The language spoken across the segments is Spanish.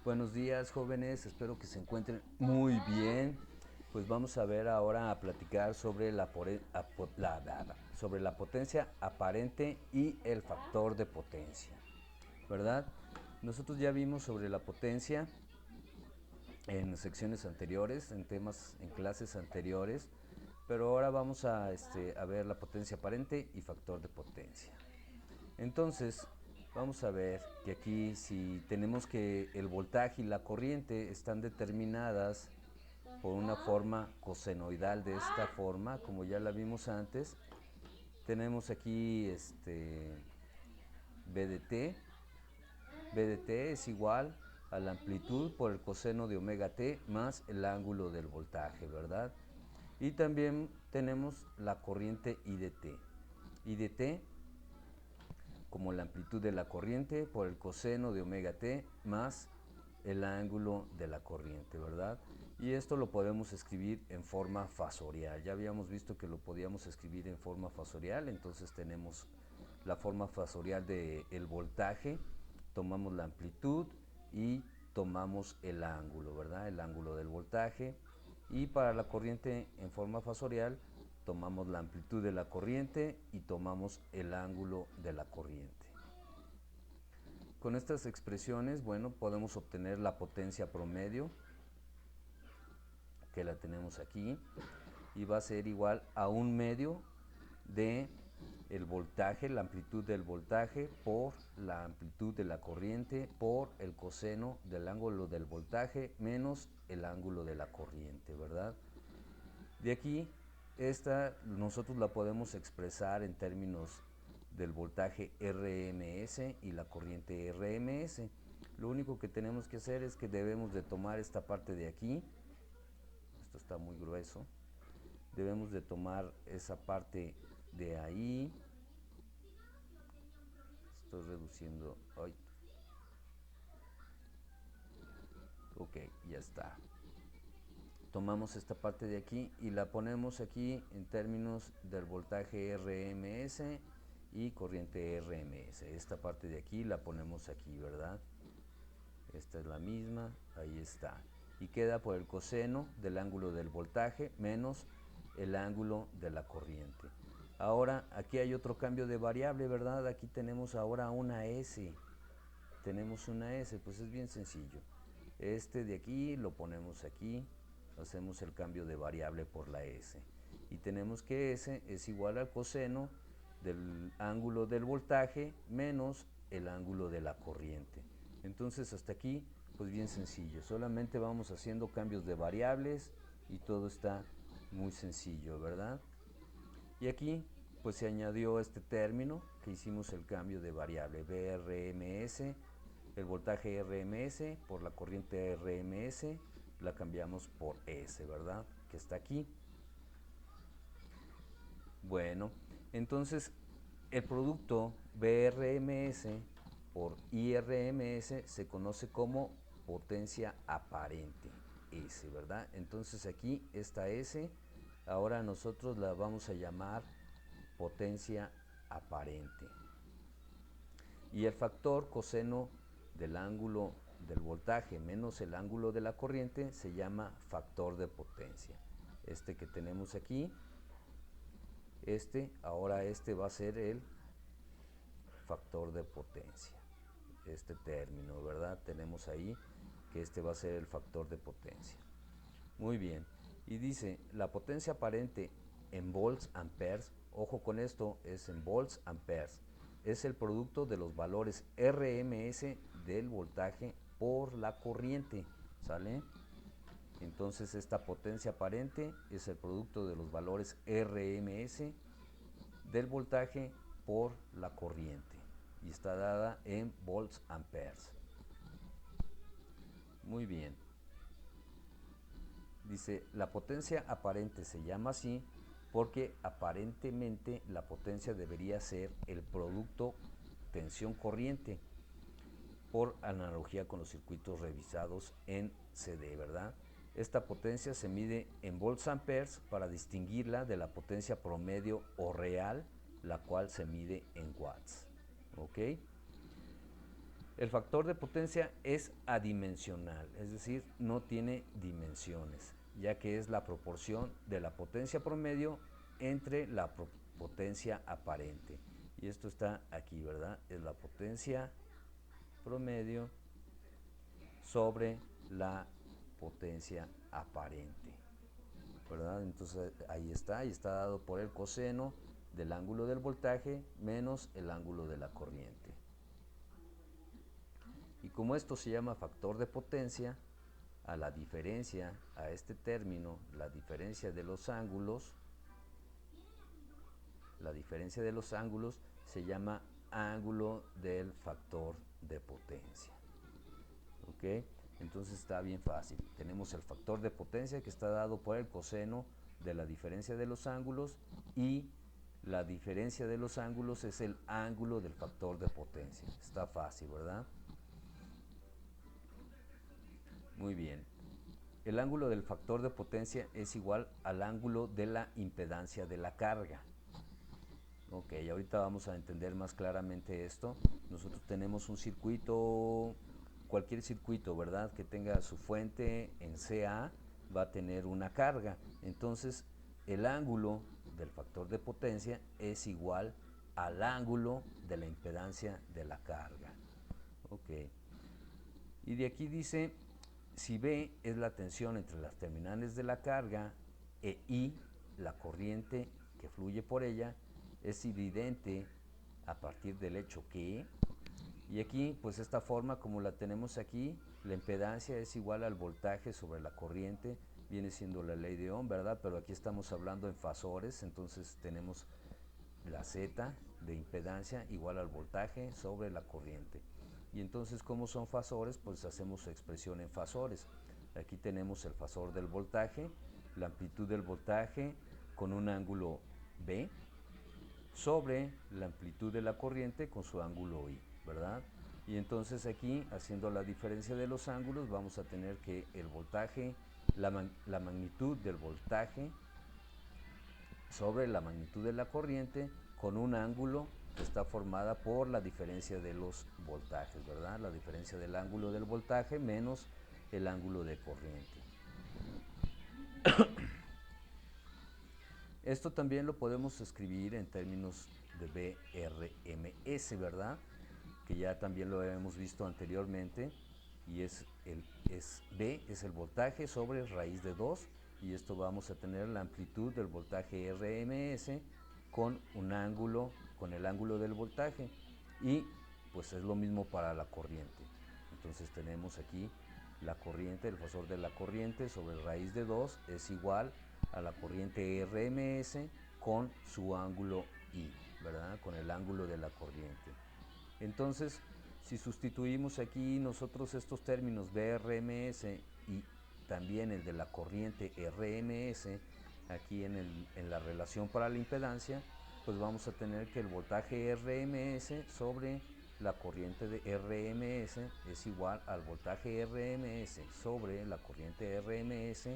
Buenos días, jóvenes, espero que se encuentren muy bien. Pues vamos a ver ahora a platicar sobre sobre la potencia aparente y el factor de potencia, ¿verdad? Nosotros ya vimos sobre la potencia en secciones anteriores, en temas, en clases anteriores, pero ahora vamos a ver la potencia aparente y factor de potencia. Entonces, vamos a ver que aquí si tenemos que el voltaje y la corriente están determinadas por una forma cosenoidal de esta forma, como ya la vimos antes, tenemos aquí B de t. B de t es igual a la amplitud por el coseno de omega t más el ángulo del voltaje, ¿verdad? Y también tenemos la corriente I de t. I de t como la amplitud de la corriente por el coseno de omega t más el ángulo de la corriente, ¿verdad? Y esto lo podemos escribir en forma fasorial. Ya habíamos visto que lo podíamos escribir en forma fasorial, entonces tenemos la forma fasorial del voltaje, tomamos la amplitud y tomamos el ángulo, ¿verdad? El ángulo del voltaje. Y para la corriente en forma fasorial, tomamos la amplitud de la corriente y tomamos el ángulo de la corriente. Con estas expresiones, bueno, podemos obtener la potencia promedio, que la tenemos aquí, y va a ser igual a un medio de el voltaje, la amplitud del voltaje por la amplitud de la corriente por el coseno del ángulo del voltaje menos el ángulo de la corriente, ¿verdad? De aquí, esta nosotros la podemos expresar en términos del voltaje RMS y la corriente RMS. Lo único que tenemos que hacer es que debemos de tomar esta parte de aquí, esto está muy grueso, debemos de tomar esa parte de ahí, estoy reduciendo, ay, ok, ya está. Tomamos esta parte de aquí y la ponemos aquí en términos del voltaje RMS y corriente RMS. Esta parte de aquí la ponemos aquí, ¿verdad? Esta es la misma, ahí está. Y queda por el coseno del ángulo del voltaje menos el ángulo de la corriente. Ahora, aquí hay otro cambio de variable, ¿verdad? Aquí tenemos ahora una S. Tenemos una S, pues es bien sencillo. Este de aquí lo ponemos aquí, hacemos el cambio de variable por la S. Y tenemos que S es igual al coseno del ángulo del voltaje menos el ángulo de la corriente. Entonces hasta aquí, pues bien sencillo. Solamente vamos haciendo cambios de variables y todo está muy sencillo, ¿verdad? Y aquí, pues se añadió este término que hicimos el cambio de variable VRMS, el voltaje RMS por la corriente RMS, la cambiamos por S, ¿verdad? Que está aquí. Bueno, entonces el producto VRMS por IRMS se conoce como potencia aparente S, ¿verdad? Entonces aquí esta S, ahora nosotros la vamos a llamar potencia aparente. Y el factor coseno del ángulo del voltaje menos el ángulo de la corriente se llama factor de potencia. Este que tenemos aquí, ahora este va a ser el factor de potencia. Este término, ¿verdad? Tenemos ahí que este va a ser el factor de potencia. Muy bien. Y dice, la potencia aparente en volts amperes, ojo con esto, es en volts amperes, es el producto de los valores RMS del voltaje por la corriente, ¿sale? Entonces esta potencia aparente es el producto de los valores RMS del voltaje por la corriente y está dada en volts amperes. Muy bien. Dice, la potencia aparente se llama así porque aparentemente la potencia debería ser el producto tensión-corriente por analogía con los circuitos revisados en CD, ¿verdad? Esta potencia se mide en volts amperes para distinguirla de la potencia promedio o real, la cual se mide en watts. ¿Ok? El factor de potencia es adimensional, es decir, no tiene dimensiones, ya que es la proporción de la potencia promedio entre la potencia aparente. Y esto está aquí, ¿verdad? Es la potencia promedio sobre la potencia aparente, ¿verdad? Entonces ahí está, y está dado por el coseno del ángulo del voltaje menos el ángulo de la corriente. Y como esto se llama factor de potencia, a la diferencia, a este término, la diferencia de los ángulos se llama ángulo del factor de potencia. ¿Ok? Entonces está bien fácil. Tenemos el factor de potencia que está dado por el coseno de la diferencia de los ángulos, y la diferencia de los ángulos es el ángulo del factor de potencia. Está fácil, ¿verdad? Muy bien. El ángulo del factor de potencia es igual al ángulo de la impedancia de la carga. Ok, ahorita vamos a entender más claramente esto. Nosotros tenemos un circuito, cualquier circuito, ¿verdad?, que tenga su fuente en CA, va a tener una carga. Entonces, el ángulo del factor de potencia es igual al ángulo de la impedancia de la carga. Ok. Y de aquí dice, si B es la tensión entre las terminales de la carga e I, la corriente que fluye por ella, es evidente a partir del hecho que, y aquí pues esta forma como la tenemos aquí, la impedancia es igual al voltaje sobre la corriente, viene siendo la ley de Ohm, ¿verdad? Pero aquí estamos hablando en fasores, entonces tenemos la Z de impedancia igual al voltaje sobre la corriente. Y entonces, como son fasores, pues hacemos su expresión en fasores. Aquí tenemos el fasor del voltaje, la amplitud del voltaje con un ángulo B, sobre la amplitud de la corriente con su ángulo I, ¿verdad? Y entonces aquí, haciendo la diferencia de los ángulos, vamos a tener que el voltaje, la magnitud del voltaje sobre la magnitud de la corriente con un ángulo que está formada por la diferencia de los voltajes, ¿verdad? La diferencia del ángulo del voltaje menos el ángulo de corriente. Esto también lo podemos escribir en términos de BRMS, ¿verdad? Que ya también lo hemos visto anteriormente, y B es el voltaje sobre raíz de 2, y esto vamos a tener la amplitud del voltaje RMS con un ángulo, con el ángulo del voltaje, y pues es lo mismo para la corriente. Entonces tenemos aquí la corriente, el fasor de la corriente sobre raíz de 2 es igual a la corriente RMS con su ángulo I, ¿verdad? Con el ángulo de la corriente. Entonces, si sustituimos aquí nosotros estos términos BRMS y también el de la corriente RMS aquí en la relación para la impedancia, pues vamos a tener que el voltaje RMS sobre la corriente de RMS es igual al voltaje RMS sobre la corriente RMS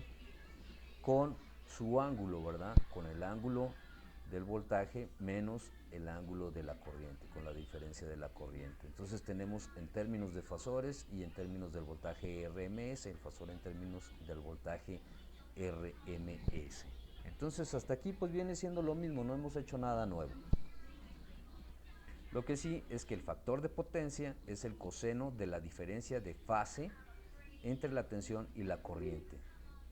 con su ángulo, ¿verdad? Con el ángulo del voltaje menos el ángulo de la corriente, con la diferencia de la corriente. Entonces tenemos en términos de fasores y en términos del voltaje RMS, el fasor en términos del voltaje RMS. Entonces hasta aquí pues viene siendo lo mismo, no hemos hecho nada nuevo. Lo que sí es que el factor de potencia es el coseno de la diferencia de fase entre la tensión y la corriente.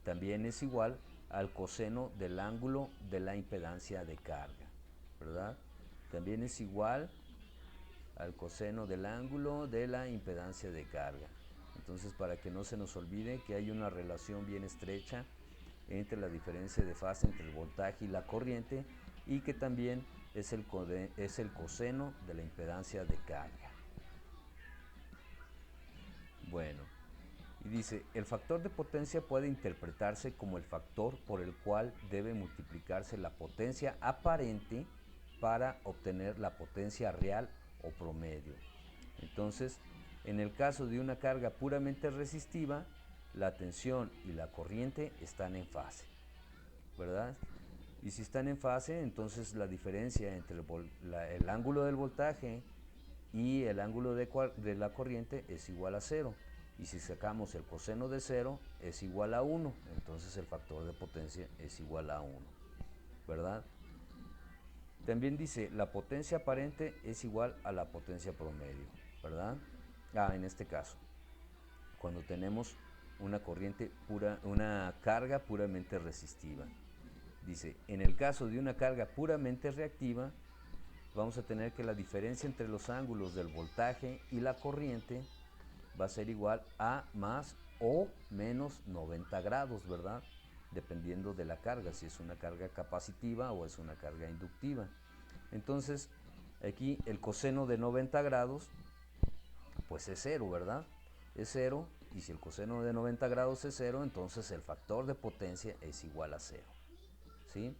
También es igual al coseno del ángulo de la impedancia de carga, ¿verdad? También es igual al coseno del ángulo de la impedancia de carga. Entonces, para que no se nos olvide que hay una relación bien estrecha entre la diferencia de fase entre el voltaje y la corriente, y que también es el coseno de la impedancia de carga. Bueno, y dice, el factor de potencia puede interpretarse como el factor por el cual debe multiplicarse la potencia aparente para obtener la potencia real o promedio. Entonces, en el caso de una carga puramente resistiva, la tensión y la corriente están en fase, ¿verdad? Y si están en fase, entonces la diferencia entre el ángulo del voltaje y el ángulo de la corriente es igual a 0. Y si sacamos el coseno de 0 es igual a 1, entonces el factor de potencia es igual a 1, ¿verdad? También dice, la potencia aparente es igual a la potencia promedio, ¿verdad? En este caso, cuando tenemos una corriente pura, una carga puramente resistiva. Dice, en el caso de una carga puramente reactiva, vamos a tener que la diferencia entre los ángulos del voltaje y la corriente va a ser igual a más o menos 90 grados, ¿verdad? Dependiendo de la carga, si es una carga capacitiva o es una carga inductiva. Entonces, aquí el coseno de 90 grados, pues es 0, ¿verdad? Es 0, y si el coseno de 90 grados es 0, entonces el factor de potencia es igual a 0, ¿sí?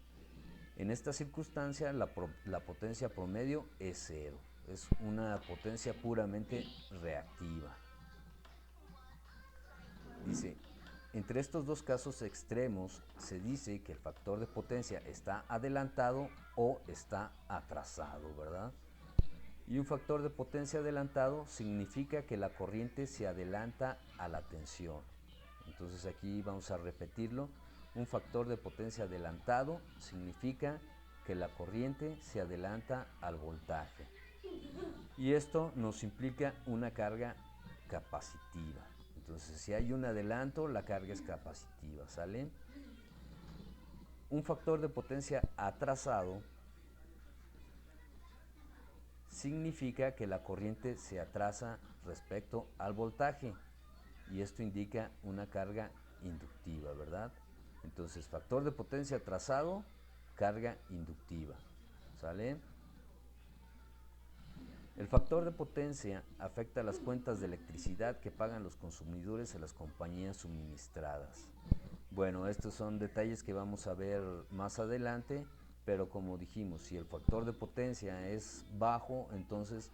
En esta circunstancia, la potencia promedio es 0. Es una potencia puramente reactiva. Dice, entre estos dos casos extremos se dice que el factor de potencia está adelantado o está atrasado, ¿verdad? Y un factor de potencia adelantado significa que la corriente se adelanta a la tensión. Entonces aquí vamos a repetirlo. Un factor de potencia adelantado significa que la corriente se adelanta al voltaje. Y esto nos implica una carga capacitiva. Entonces, si hay un adelanto, la carga es capacitiva, ¿sale? Un factor de potencia atrasado significa que la corriente se atrasa respecto al voltaje, y esto indica una carga inductiva, ¿verdad? Entonces, factor de potencia atrasado, carga inductiva, ¿sale? El factor de potencia afecta las cuentas de electricidad que pagan los consumidores a las compañías suministradas. Bueno, estos son detalles que vamos a ver más adelante, pero como dijimos, si el factor de potencia es bajo, entonces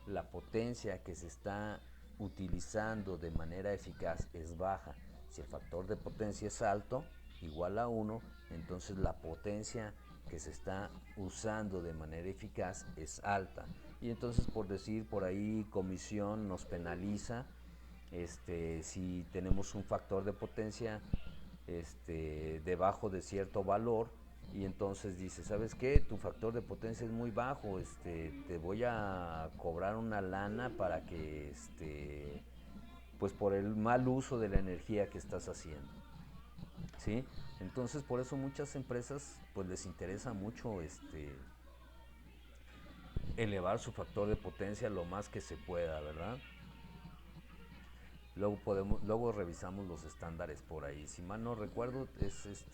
la potencia que se está utilizando de manera eficaz es baja. Si el factor de potencia es alto, igual a 1, entonces la potencia que se está usando de manera eficaz es alta. Y entonces, por decir por ahí, comisión nos penaliza si tenemos un factor de potencia debajo de cierto valor, y entonces dice, ¿sabes qué? Tu factor de potencia es muy bajo, te voy a cobrar una lana para que, pues por el mal uso de la energía que estás haciendo, ¿sí? Entonces, por eso muchas empresas, pues les interesa mucho, elevar su factor de potencia lo más que se pueda, ¿verdad? Luego revisamos los estándares por ahí. Si mal no recuerdo, es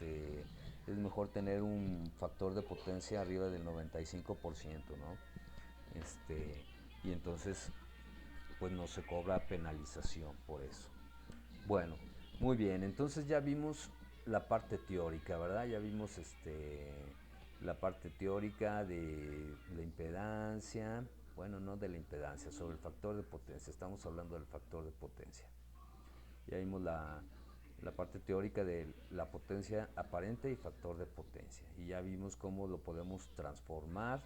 mejor tener un factor de potencia arriba del 95%, ¿no? Y entonces, pues no se cobra penalización por eso. Bueno, muy bien, entonces ya vimos la parte teórica, ¿verdad? Ya vimos la parte teórica de la impedancia, bueno, no de la impedancia, sobre el factor de potencia, estamos hablando del factor de potencia. Ya vimos la parte teórica de la potencia aparente y factor de potencia, y ya vimos cómo lo podemos transformar,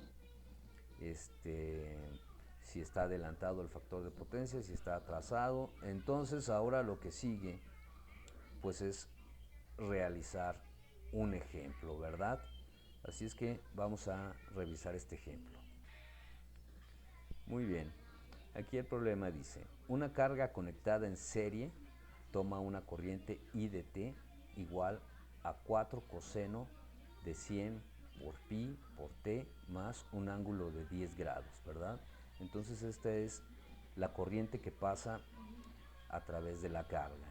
si está adelantado el factor de potencia, si está atrasado. Entonces ahora lo que sigue pues es realizar un ejemplo, ¿verdad? Así es que vamos a revisar este ejemplo. Muy bien, aquí el problema dice, una carga conectada en serie toma una corriente I de t igual a 4 coseno de 100 por pi por t más un ángulo de 10 grados, ¿verdad? Entonces esta es la corriente que pasa a través de la carga.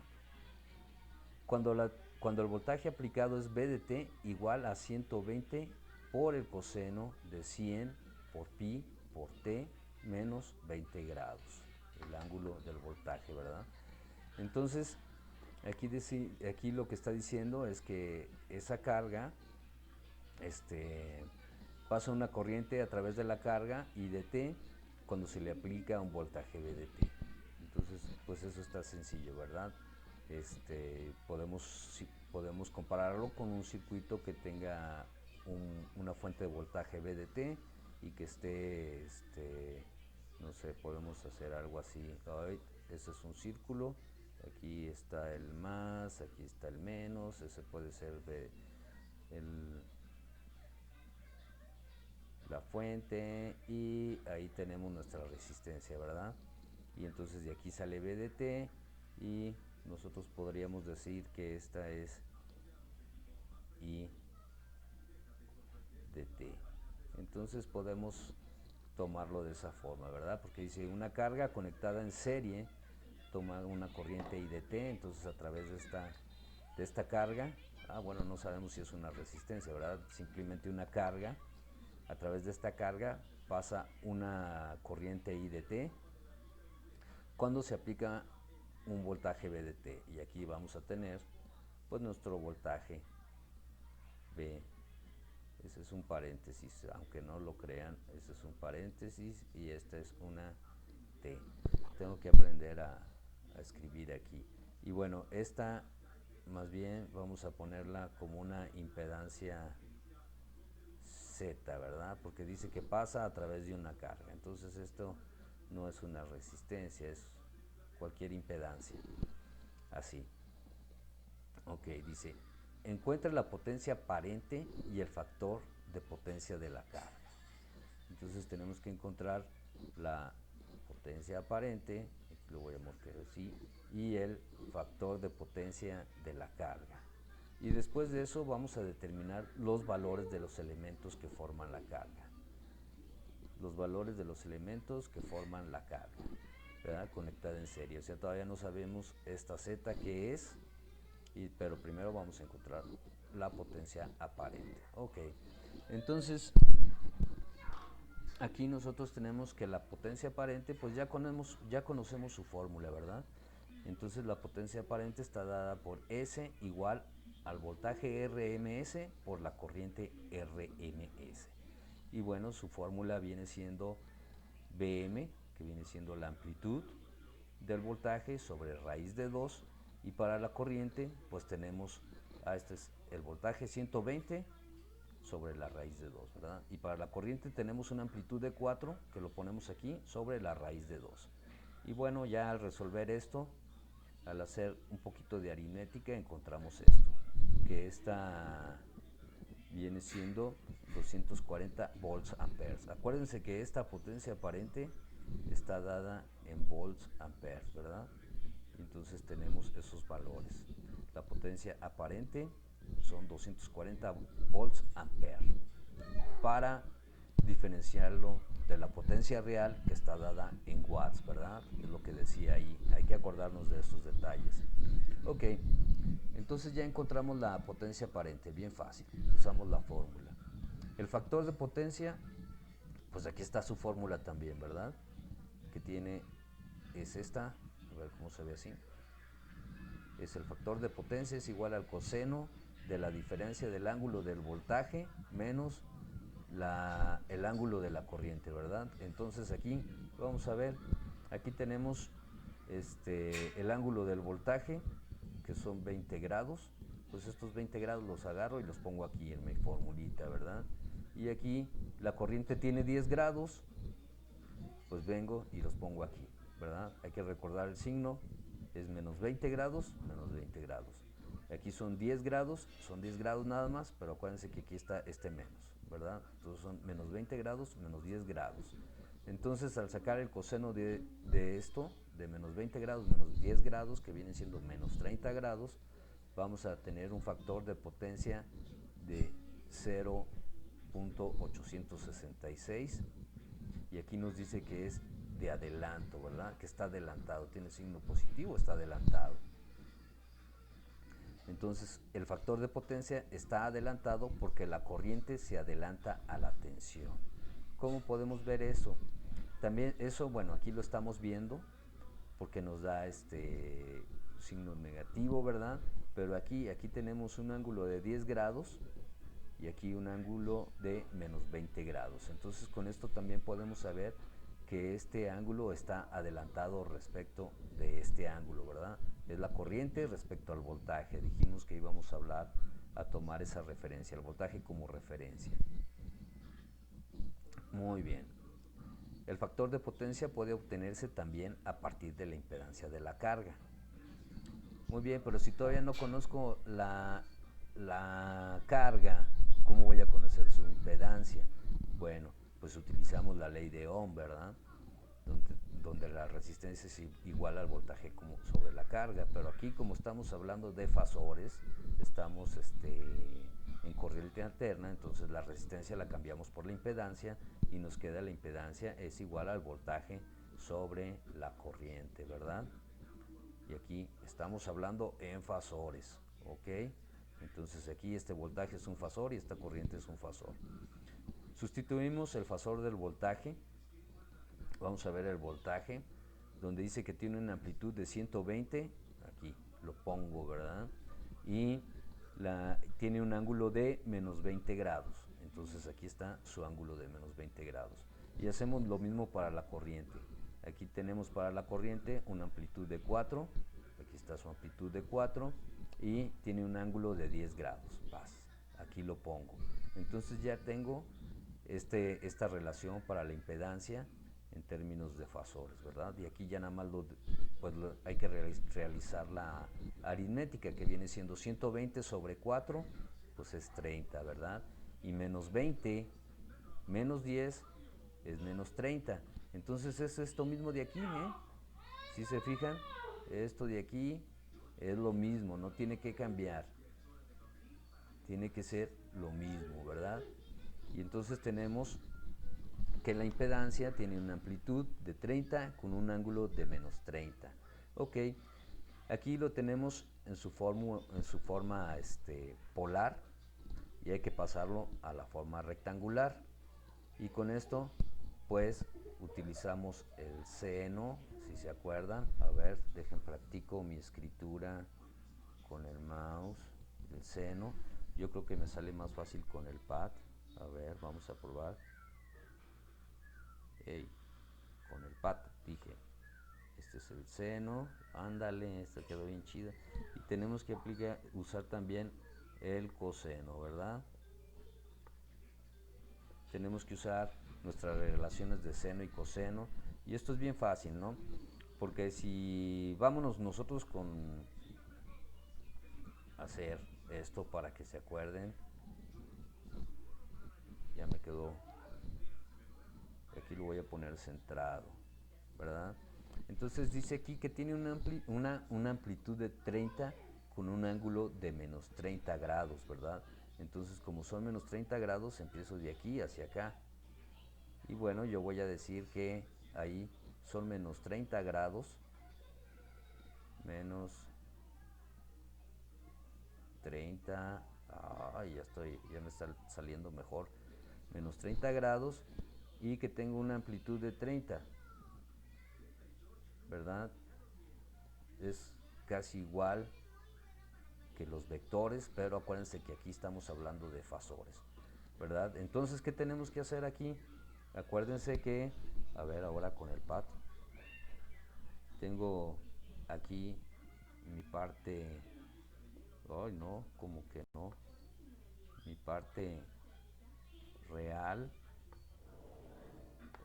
Cuando el voltaje aplicado es V de t igual a 120 por el coseno de 100 por pi por t menos 20 grados, el ángulo del voltaje, ¿verdad? Entonces, aquí lo que está diciendo es que esa carga pasa una corriente a través de la carga I de t cuando se le aplica un voltaje V de t. Entonces, pues eso está sencillo, ¿verdad? Podemos compararlo con un circuito que tenga una fuente de voltaje V de t y que esté no sé, podemos hacer algo así. Ese es un círculo, aquí está el más, aquí está el menos, ese puede ser la fuente, y ahí tenemos nuestra resistencia, ¿verdad? Y entonces de aquí sale B de T, y nosotros podríamos decir que esta es I de T. Entonces podemos tomarlo de esa forma, ¿verdad? Porque dice una carga conectada en serie toma una corriente I de T, entonces a través de esta carga, bueno, no sabemos si es una resistencia, ¿verdad? Simplemente una carga, a través de esta carga pasa una corriente I de T cuando se aplica un voltaje B de T, y aquí vamos a tener pues nuestro voltaje B. Ese es un paréntesis, aunque no lo crean, ese es un paréntesis y esta es una T. Tengo que aprender a escribir aquí. Y bueno, esta más bien vamos a ponerla como una impedancia Z, ¿verdad? Porque dice que pasa a través de una carga. Entonces esto no es una resistencia, es cualquier impedancia. Así. Ok, dice, encuentra la potencia aparente y el factor de potencia de la carga. Entonces tenemos que encontrar la potencia aparente, aquí lo voy a mostrar así, y el factor de potencia de la carga. Y después de eso vamos a determinar los valores de los elementos que forman la carga. Los valores de los elementos que forman la carga, ¿verdad? Conectada en serie. O sea, todavía no sabemos esta Z qué es, pero primero vamos a encontrar la potencia aparente. Ok, entonces aquí nosotros tenemos que la potencia aparente, pues ya conocemos su fórmula, ¿verdad? Entonces la potencia aparente está dada por S igual al voltaje RMS por la corriente RMS. Y bueno, su fórmula viene siendo Bm, que viene siendo la amplitud del voltaje sobre raíz de 2, y para la corriente pues tenemos, este es el voltaje 120 sobre la raíz de 2, ¿verdad? Y para la corriente tenemos una amplitud de 4, que lo ponemos aquí, sobre la raíz de 2. Y bueno, ya al resolver esto, al hacer un poquito de aritmética, encontramos esto, que esta viene siendo 240 volts amperes. Acuérdense que esta potencia aparente está dada en volts amperes, ¿verdad? Entonces tenemos esos valores. La potencia aparente son 240 volts ampere, para diferenciarlo de la potencia real, que está dada en watts, ¿verdad? Es lo que decía ahí. Hay que acordarnos de estos detalles. Ok, entonces ya encontramos la potencia aparente, bien fácil. Usamos la fórmula. El factor de potencia, pues aquí está su fórmula también, ¿verdad? Que es esta, a ver cómo se ve así. Es el factor de potencia es igual al coseno de la diferencia del ángulo del voltaje menos el ángulo de la corriente, ¿verdad? Entonces aquí vamos a ver, aquí tenemos el ángulo del voltaje, que son 20 grados, pues estos 20 grados los agarro y los pongo aquí en mi formulita, ¿verdad? Y aquí la corriente tiene 10 grados, pues vengo y los pongo aquí, ¿verdad? Hay que recordar el signo, es menos 20 grados, menos 20 grados. Aquí son 10 grados nada más, pero acuérdense que aquí está menos, ¿verdad? Entonces son menos 20 grados, menos 10 grados. Entonces al sacar el coseno de esto, de menos 20 grados, menos 10 grados, que viene siendo menos 30 grados, vamos a tener un factor de potencia de 0.866, y aquí nos dice que es de adelanto, ¿verdad? Que está adelantado, tiene signo positivo, está adelantado. Entonces el factor de potencia está adelantado porque la corriente se adelanta a la tensión. ¿Cómo podemos ver eso? También eso, bueno, aquí lo estamos viendo porque nos da signo negativo, ¿verdad? Pero aquí tenemos un ángulo de 10 grados y aquí un ángulo de menos 20 grados. Entonces con esto también podemos saber que este ángulo está adelantado respecto de este ángulo, ¿verdad? Es la corriente respecto al voltaje. Dijimos que íbamos a tomar esa referencia, el voltaje como referencia. Muy bien. El factor de potencia puede obtenerse también a partir de la impedancia de la carga. Muy bien, pero si todavía no conozco la carga, ¿cómo voy a conocer su impedancia? Bueno, pues utilizamos la ley de Ohm, ¿verdad? Donde la resistencia es igual al voltaje como sobre la carga, pero aquí como estamos hablando de fasores, estamos en corriente alterna, entonces la resistencia la cambiamos por la impedancia y nos queda la impedancia es igual al voltaje sobre la corriente, ¿verdad? Y aquí estamos hablando en fasores, ¿ok? Entonces aquí este voltaje es un fasor y esta corriente es un fasor. Sustituimos el fasor del voltaje. Vamos a ver el voltaje, donde dice que tiene una amplitud de 120, aquí lo pongo, ¿verdad? Y tiene un ángulo de menos 20 grados, entonces aquí está su ángulo de menos 20 grados. Y hacemos lo mismo para la corriente. Aquí tenemos para la corriente una amplitud de 4, aquí está su amplitud de 4, y tiene un ángulo de 10 grados, aquí lo pongo. Entonces ya tengo esta relación para la impedancia en términos de fasores, ¿verdad? Y aquí ya nada más hay que realizar la aritmética, que viene siendo 120 sobre 4, pues es 30, ¿verdad? Y menos 20, menos 10 es menos 30. Entonces es esto mismo de aquí, ¿eh? Si se fijan, esto de aquí es lo mismo, no tiene que cambiar. Tiene que ser lo mismo, ¿verdad? Y entonces tenemos que la impedancia tiene una amplitud de 30 con un ángulo de menos 30. Ok, aquí lo tenemos en su forma polar y hay que pasarlo a la forma rectangular. Y con esto, pues, utilizamos el seno, si se acuerdan. A ver, dejen practico mi escritura con el mouse, el seno. Yo creo que me sale más fácil con el pad. A ver, vamos a probar. Hey, con el pad, dije, este es el seno, ándale, esta quedó bien chida. Y tenemos que usar también el coseno, ¿verdad? Tenemos que usar nuestras relaciones de seno y coseno. Y esto es bien fácil, ¿no? Porque si vámonos nosotros con hacer esto para que se acuerden, ya me quedó, aquí lo voy a poner centrado, ¿verdad? Entonces dice aquí que tiene una amplitud de 30 con un ángulo de menos 30 grados, ¿verdad? Entonces como son menos 30 grados, empiezo de aquí hacia acá. Y bueno, yo voy a decir que ahí son menos 30 grados, menos 30, ya me está saliendo mejor, menos 30 grados y que tengo una amplitud de 30, ¿verdad? Es casi igual que los vectores, pero acuérdense que aquí estamos hablando de fasores, ¿verdad? Entonces, ¿qué tenemos que hacer aquí? Acuérdense que, a ver, ahora con el pad, tengo aquí mi parte, ay no, como que no, mi parte real,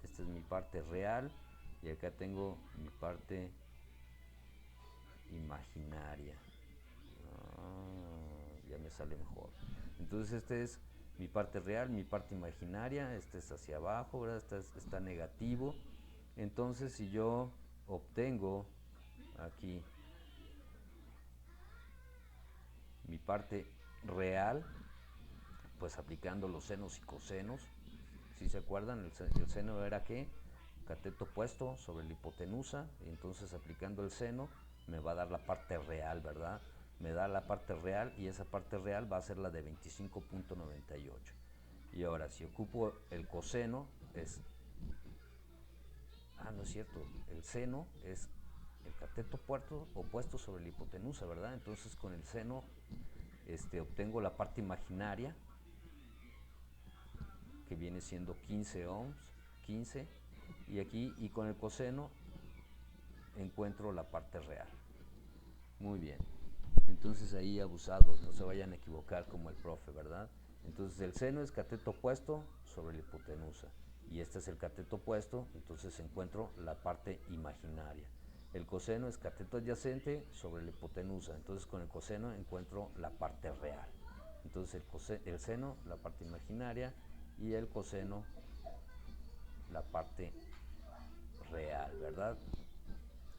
esta es mi parte real, y acá tengo mi parte imaginaria. Ya me sale mejor. Entonces este es mi parte real, mi parte imaginaria, este es hacia abajo, ¿verdad? Está negativo. Entonces si yo obtengo aquí mi parte real, pues aplicando los senos y cosenos, si se acuerdan, el seno era ¿qué? Cateto opuesto sobre la hipotenusa, y entonces aplicando el seno me va a dar la parte real, ¿verdad? Me da la parte real y esa parte real va a ser la de 25.98. Y ahora si ocupo el coseno es, no es cierto, el seno es el cateto opuesto sobre la hipotenusa, ¿verdad? Entonces con el seno obtengo la parte imaginaria, que viene siendo 15 ohms, 15, y aquí y con el coseno encuentro la parte real. Muy bien, entonces ahí abusados, no se vayan a equivocar como el profe, ¿verdad? Entonces el seno es cateto opuesto sobre la hipotenusa y este es el cateto opuesto, entonces encuentro la parte imaginaria. El coseno es cateto adyacente sobre la hipotenusa, entonces con el coseno encuentro la parte real. Entonces el seno, la parte imaginaria, y el coseno, la parte real, ¿verdad?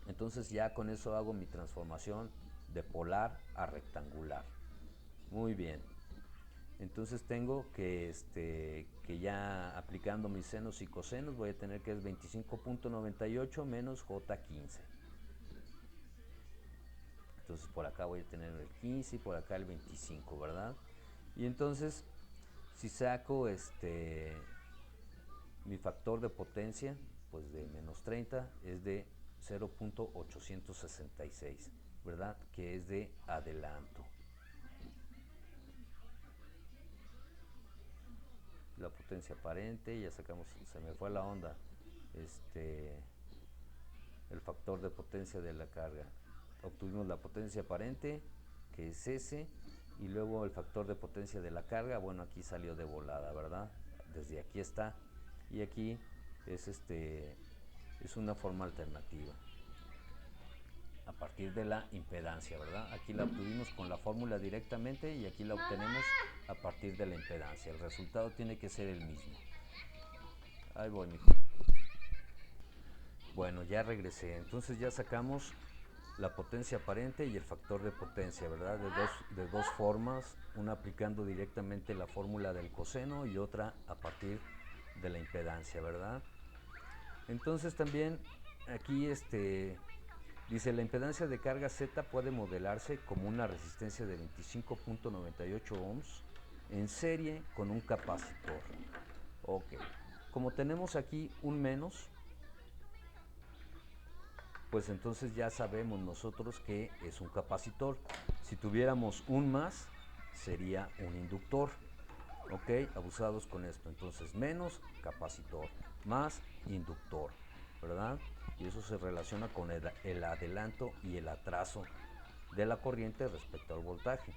Entonces ya con eso hago mi transformación de polar a rectangular. Muy bien. Entonces tengo que ya aplicando mis senos y cosenos voy a tener que es 25.98 menos J15. Entonces por acá voy a tener el 15 y por acá el 25, ¿verdad? Y entonces si saco mi factor de potencia, pues de menos 30 es de 0.866, ¿verdad? Que es de adelanto. La potencia aparente, ya sacamos, se me fue la onda, el factor de potencia de la carga. Obtuvimos la potencia aparente, que es ese, y luego el factor de potencia de la carga, bueno, aquí salió de volada, ¿verdad? Desde aquí está, y aquí es una forma alternativa a partir de la impedancia, ¿verdad? Aquí la obtuvimos con la fórmula directamente y aquí la obtenemos a partir de la impedancia. El resultado tiene que ser el mismo. Ahí voy, mijo. Bueno, ya regresé. Entonces ya sacamos la potencia aparente y el factor de potencia, ¿verdad? De dos formas, una aplicando directamente la fórmula del coseno y otra a partir de la impedancia, ¿verdad? Entonces también aquí dice, la impedancia de carga Z puede modelarse como una resistencia de 25.98 ohms en serie con un capacitor. Ok, como tenemos aquí un menos, pues entonces ya sabemos nosotros que es un capacitor. Si tuviéramos un más, sería un inductor. Ok, abusados con esto. Entonces menos capacitor, más inductor, ¿verdad? Y eso se relaciona con el adelanto y el atraso de la corriente respecto al voltaje.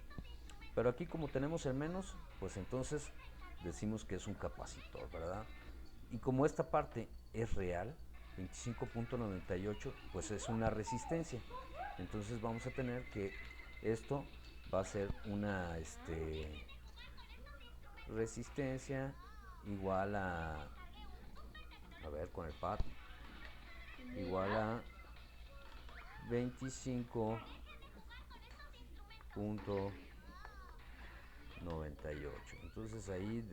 Pero aquí como tenemos el menos, pues entonces decimos que es un capacitor, ¿verdad? Y como esta parte es real, 25.98, pues es una resistencia. Entonces vamos a tener que esto va a ser una resistencia igual a ver con el pad, igual a 25.98. Entonces ahí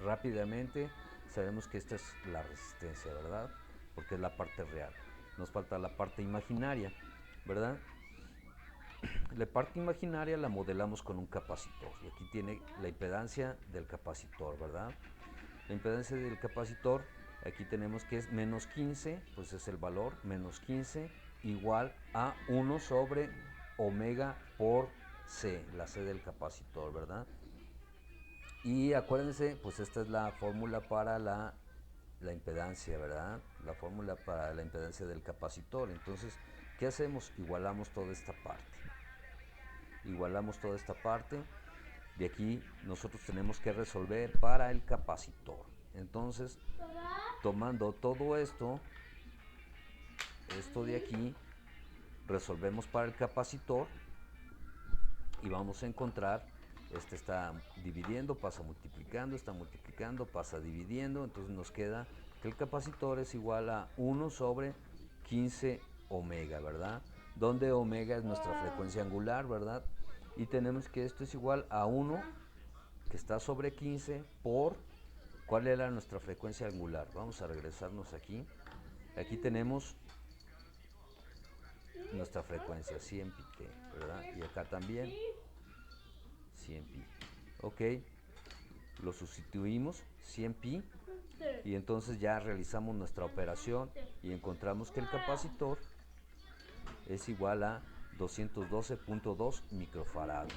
rápidamente sabemos que esta es la resistencia, ¿verdad? Porque es la parte real. Nos falta la parte imaginaria, ¿verdad? La parte imaginaria la modelamos con un capacitor. Y aquí tiene la impedancia del capacitor, ¿verdad? La impedancia del capacitor, aquí tenemos que es menos 15, pues es el valor, menos 15 igual a 1 sobre omega por C, la C del capacitor, ¿verdad? Y acuérdense, pues esta es la fórmula para la impedancia, ¿verdad? La fórmula para la impedancia del capacitor. Entonces, ¿qué hacemos? Igualamos toda esta parte. Igualamos toda esta parte. De aquí nosotros tenemos que resolver para el capacitor. Entonces, tomando todo esto de aquí, resolvemos para el capacitor y vamos a encontrar, este está dividiendo, pasa multiplicando, está multiplicando, pasa dividiendo, entonces nos queda que el capacitor es igual a 1 sobre 15 omega, ¿verdad? Donde omega es nuestra frecuencia angular, ¿verdad? Y tenemos que esto es igual a 1 que está sobre 15 por, ¿cuál era nuestra frecuencia angular? Vamos a regresarnos aquí. Aquí tenemos nuestra frecuencia 100 pi, ¿verdad? Y acá también 100 pi. Ok, lo sustituimos 100 pi y entonces ya realizamos nuestra operación y encontramos que el capacitor es igual a 212.2 microfarados.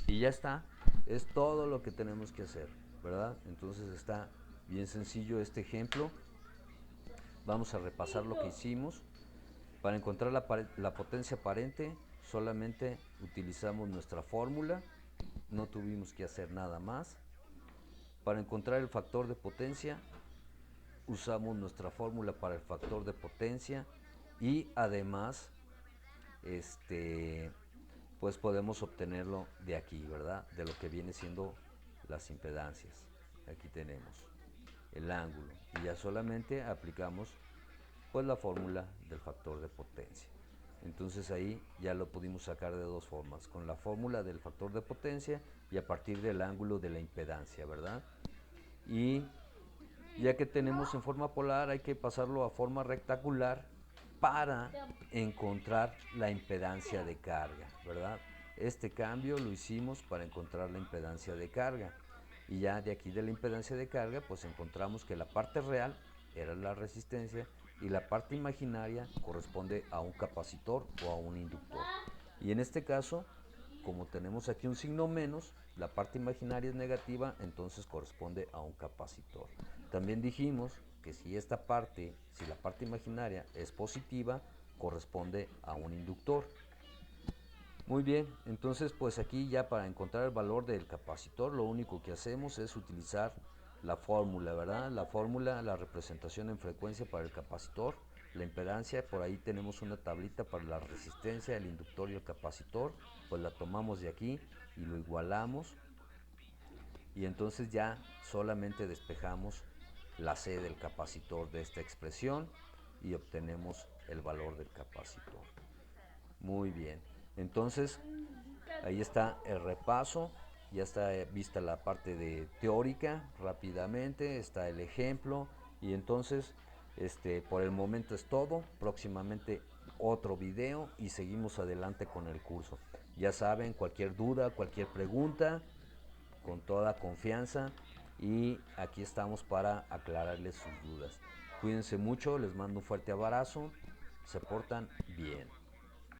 Y ya está, es todo lo que tenemos que hacer, ¿verdad? Entonces está bien sencillo este ejemplo. Vamos a repasar lo que hicimos. Para encontrar la potencia aparente solamente utilizamos nuestra fórmula, no tuvimos que hacer nada más. Para encontrar el factor de potencia, usamos nuestra fórmula para el factor de potencia y además pues podemos obtenerlo de aquí, ¿verdad? De lo que viene siendo las impedancias. Aquí tenemos el ángulo y ya solamente aplicamos pues la fórmula del factor de potencia. Entonces ahí ya lo pudimos sacar de dos formas, con la fórmula del factor de potencia y a partir del ángulo de la impedancia, ¿verdad? Y ya que tenemos en forma polar, hay que pasarlo a forma rectangular para encontrar la impedancia de carga, ¿verdad? Este cambio lo hicimos para encontrar la impedancia de carga. Y ya de aquí de la impedancia de carga, pues encontramos que la parte real era la resistencia y la parte imaginaria corresponde a un capacitor o a un inductor. Y en este caso, como tenemos aquí un signo menos, la parte imaginaria es negativa, entonces corresponde a un capacitor. También dijimos que si la parte imaginaria es positiva, corresponde a un inductor. Muy bien, entonces pues aquí ya para encontrar el valor del capacitor lo único que hacemos es utilizar la fórmula, ¿verdad? La fórmula, la representación en frecuencia para el capacitor, la impedancia, por ahí tenemos una tablita para la resistencia, el inductor y el capacitor, pues la tomamos de aquí y lo igualamos y entonces ya solamente despejamos la C del capacitor de esta expresión y obtenemos el valor del capacitor. Muy bien, entonces ahí está el repaso, ya está vista la parte de teórica rápidamente, está el ejemplo y entonces por el momento es todo, próximamente otro video y seguimos adelante con el curso. Ya saben, cualquier duda, cualquier pregunta, con toda confianza y aquí estamos para aclararles sus dudas. Cuídense mucho, les mando un fuerte abrazo, se portan bien.